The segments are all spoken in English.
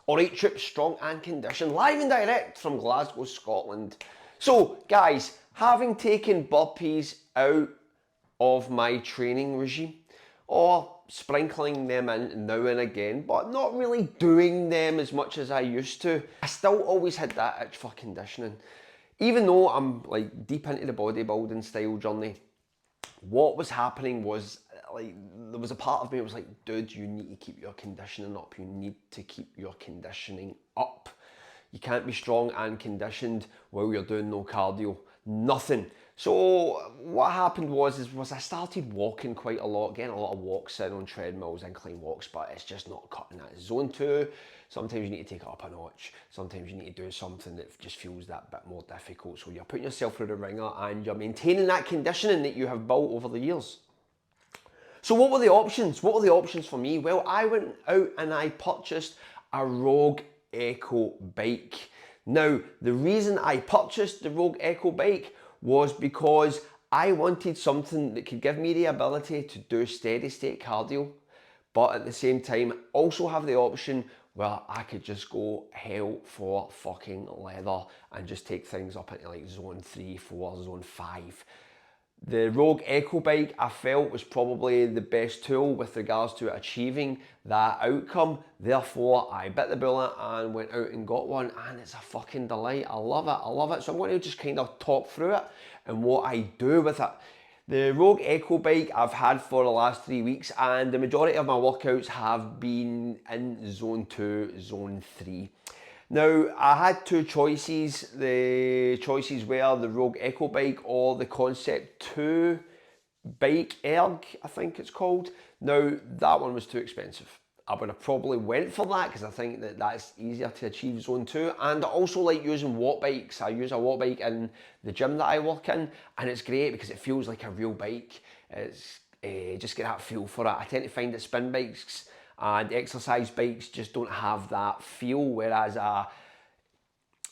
Alright troops, strong and conditioned, live and direct from Glasgow, Scotland. So guys, having taken burpees out of my training regime, or sprinkling them in now and again, but not really doing them as much as I used to, I still always had that itch for conditioning. Even though I'm like deep into the bodybuilding style journey, what was happening was like there was a part of me that was like, dude, you need to keep your conditioning up. You need to keep your conditioning up. You can't be strong and conditioned while you're doing no cardio. Nothing. So what happened was I started walking quite a lot, getting a lot of walks in on treadmills, incline walks, but it's just not cutting that. Zone 2, sometimes you need to take it up a notch. Sometimes you need to do something that just feels that bit more difficult. So you're putting yourself through the ringer and you're maintaining that conditioning that you have built over the years. So what were the options? What were the options for me? Well, I went out and I purchased a Rogue Echo bike. Now, the reason I purchased the Rogue Echo bike was because I wanted something that could give me the ability to do steady state cardio, but at the same time also have the option where I could just go hell for fucking leather and just take things up into like zone 3, 4, zone 5. The Rogue Echo bike I felt was probably the best tool with regards to achieving that outcome. Therefore, I bit the bullet and went out and got one, and it's a fucking delight. I love it, I love it. So I'm going to just kind of talk through it and what I do with it. The Rogue Echo bike I've had for the last 3 weeks, and the majority of my workouts have been in zone 2, zone 3. Now, I had two choices. The choices were the Rogue Echo bike or the Concept 2 bike erg, I think it's called. Now, that one was too expensive. I would have probably went for that because I think that that's easier to achieve zone 2. And I also like using watt bikes. I use a watt bike in the gym that I work in, and it's great because it feels like a real bike. It's just get that feel for it. I tend to find that spin bikes and exercise bikes just don't have that feel, whereas a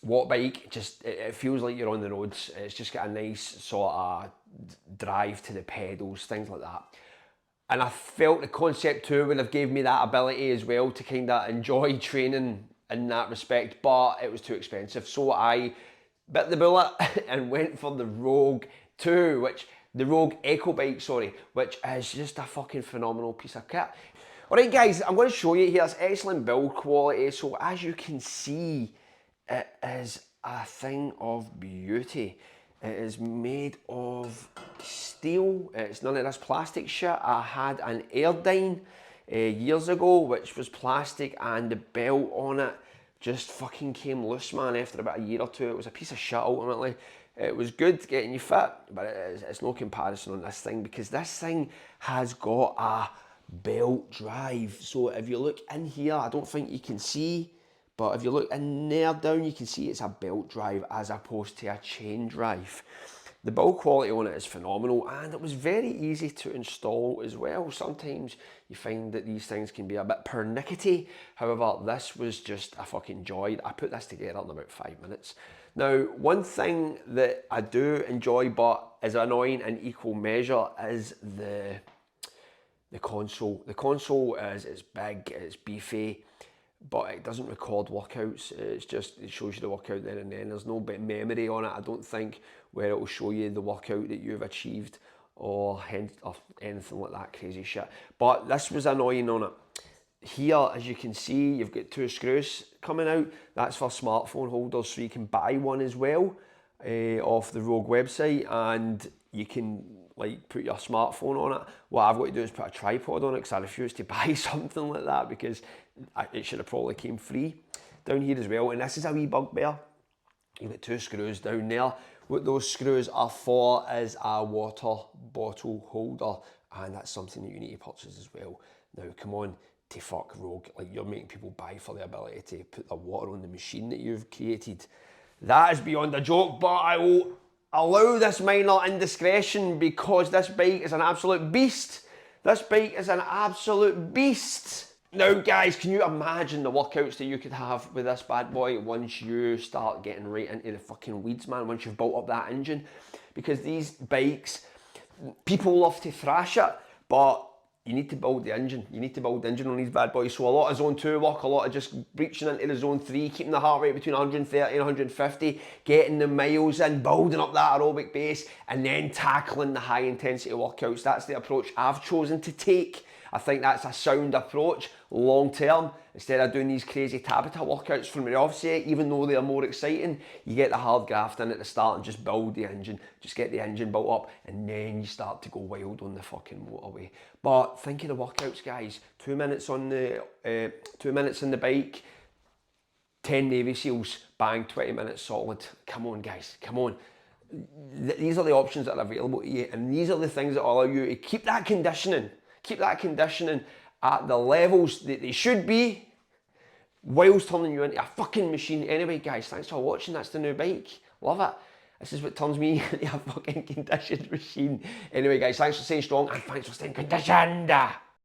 watt bike just it feels like you're on the roads. It's just got a nice sort of drive to the pedals, things like that. And I felt the Concept 2 would have gave me that ability as well to kind of enjoy training in that respect, but it was too expensive. So I bit the bullet and went for the Rogue 2, the Rogue Echo bike, sorry, which is just a fucking phenomenal piece of kit. Alright guys, I'm going to show you here, it's excellent build quality. So as you can see, it is a thing of beauty. It is made of steel, it's none of this plastic shit. I had an Airdyne years ago, which was plastic, and the belt on it just fucking came loose, man, after about a year or two. It was a piece of shit ultimately. It was good getting you fit, but it's no comparison on this thing, because this thing has got a belt drive. So if you look in here, I don't think you can see, but if you look in there down, you can see it's a belt drive as opposed to a chain drive. The build quality on it is phenomenal, and it was very easy to install as well. Sometimes you find that these things can be a bit pernickety. However, this was just a fucking joy. I put this together in about 5 minutes. Now, one thing that I do enjoy but is annoying in equal measure is the console. The console it's big, it's beefy, but it doesn't record workouts. It's just, it shows you the workout there and then. There's no bit memory on it, I don't think, where it will show you the workout that you've achieved or anything like that crazy shit. But this was annoying on it. Here, as you can see, you've got 2 screws coming out. That's for smartphone holders, so you can buy one as well off the Rogue website, and you can like put your smartphone on it. What I've got to do is put a tripod on it because I refuse to buy something like that, because it should have probably came free down here as well. And this is a wee bugbear. You've got 2 screws down there. What those screws are for is a water bottle holder, and that's something that you need to purchase as well. Now, come on, to fuck Rogue, like you're making people buy for the ability to put the water on the machine that you've created. That is beyond a joke, but I will allow this minor indiscretion because this bike is an absolute beast. This bike is an absolute beast. Now guys, can you imagine the workouts that you could have with this bad boy once you start getting right into the fucking weeds, man, once you've built up that engine? Because these bikes, people love to thrash it, but you need to build the engine. You need to build the engine on these bad boys. So a lot of zone 2 work, a lot of just breaching into the zone 3, keeping the heart rate between 130 and 150, getting the miles in, building up that aerobic base, and then tackling the high intensity workouts. That's the approach I've chosen to take. I think that's a sound approach long term. Instead of doing these crazy Tabata workouts from the offset, even though they're more exciting, you get the hard graft in at the start and just build the engine. Just get the engine built up, and then you start to go wild on the fucking motorway. But think of the workouts, guys. 2 minutes on the 2 minutes on the bike, 10 Navy SEALs, bang, 20 minutes solid. Come on, guys, come on. These are the options that are available to you, and these are the things that allow you to keep that conditioning. Keep that conditioning at the levels that they should be, whilst turning you into a fucking machine. Anyway, guys, thanks for watching. That's the new bike. Love it. This is what turns me into a fucking conditioned machine. Anyway, guys, thanks for staying strong, and thanks for staying conditioned.